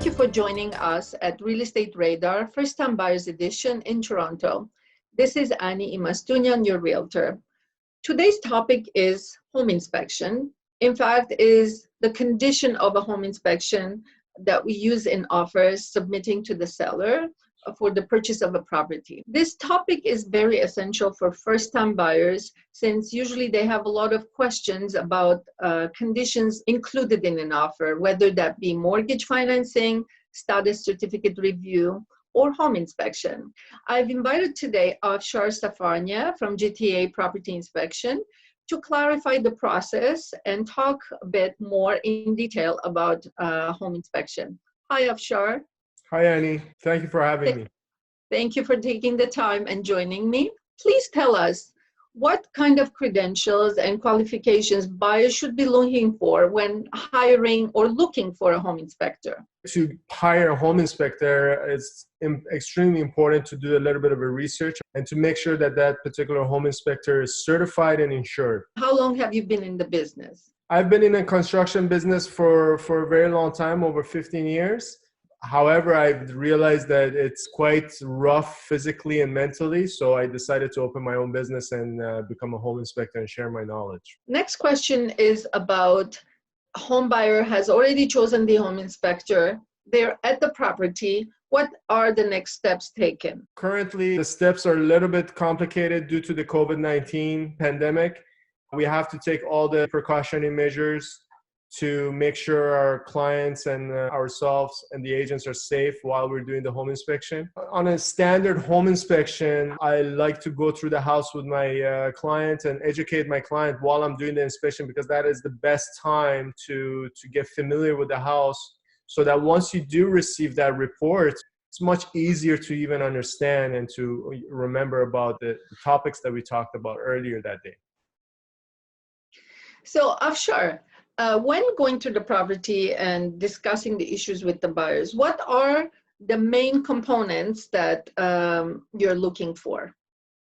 Thank you for joining us at Real Estate Radar, First Time Buyers Edition in Toronto. This is Annie Imastunyan, your realtor. Today's topic is home inspection. In fact, is the condition of a home inspection that we use in offers submitting to the seller for the purchase of a property. This topic is very essential for first-time buyers since usually they have a lot of questions about conditions included in an offer, whether that be mortgage financing, status certificate review, or home inspection. I've invited today Afshar Safarnia from GTA Property Inspection to clarify the process and talk a bit more in detail about home inspection. Hi, Afshar. Hi, Annie. Thank you for having me. Thank you for taking the time and joining me. Please tell us what kind of credentials and qualifications buyers should be looking for when hiring or looking for a home inspector. To hire a home inspector, it's extremely important to do a little bit of a research and to make sure that that particular home inspector is certified and insured. How long have you been in the business? I've been in a construction business for a very long time, over 15 years. However, I've realized that it's quite rough physically and mentally, so I decided to open my own business and become a home inspector and share my knowledge. Next question is about a home buyer has already chosen the home inspector. They're at the property. What are the next steps taken? Currently, the steps are a little bit complicated due to the COVID-19 pandemic. We have to take all the precautionary measures to make sure our clients and ourselves and the agents are safe while we're doing the home inspection. On a standard home inspection, I like to go through the house with my client and educate my client while I'm doing the inspection, because that is the best time to get familiar with the house, so that once you do receive that report, it's much easier to even understand and to remember about the topics that we talked about earlier that day. So, Afshar, when going to the property and discussing the issues with the buyers, what are the main components that you're looking for?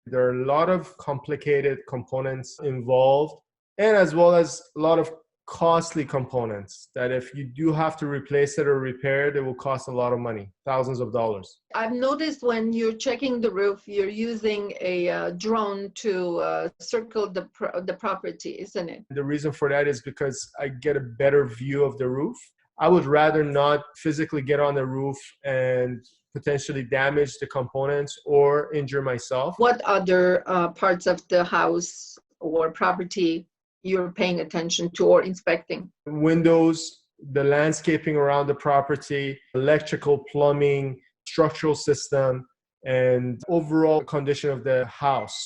There are a lot of complicated components involved, and as well as a lot of costly components that if you do have to replace it or repair it, it will cost a lot of money, thousands of dollars. I've noticed when you're checking the roof, you're using a drone to circle the property, isn't it? The reason for that is because I get a better view of the roof. I would rather not physically get on the roof and potentially damage the components or injure myself. What other parts of the house or property you're paying attention to or inspecting? Windows, the landscaping around the property, electrical, plumbing, structural system, and overall condition of the house.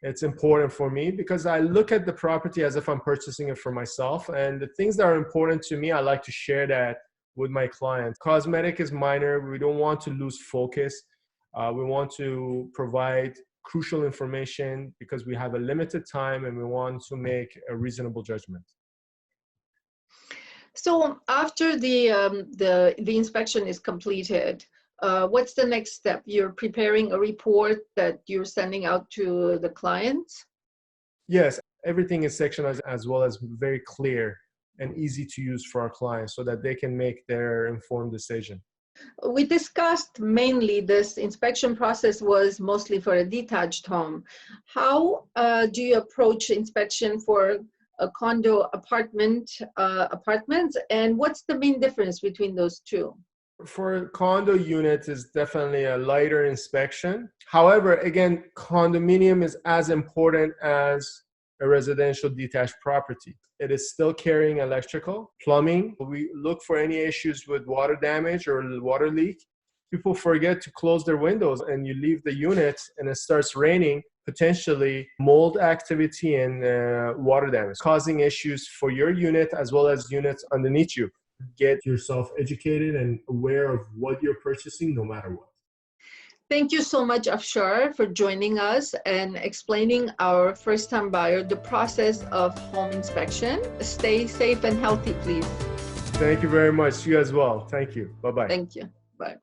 It's important for me because I look at the property as if I'm purchasing it for myself, and the things that are important to me, I like to share that with my clients. Cosmetic is minor. We don't want to lose focus. We want to provide crucial information because we have a limited time and we want to make a reasonable judgment. So after the inspection is completed, what's the next step? You're preparing a report that you're sending out to the clients? Yes, everything is sectioned as well as very clear and easy to use for our clients so that they can make their informed decision. We discussed mainly this inspection process was mostly for a detached home. How do you approach inspection for a condo apartments, and what's the main difference between those two? For condo units is definitely a lighter inspection. However, again, condominium is as important as a residential detached property. It is still carrying electrical, plumbing. We look for any issues with water damage or water leak. People forget to close their windows and you leave the unit and it starts raining, potentially mold activity and water damage, causing issues for your unit as well as units underneath you. Get yourself educated and aware of what you're purchasing no matter what. Thank you so much, Afshar, for joining us and explaining our first-time buyer the process of home inspection. Stay safe and healthy, please. Thank you very much. You as well. Thank you. Bye-bye. Thank you. Bye.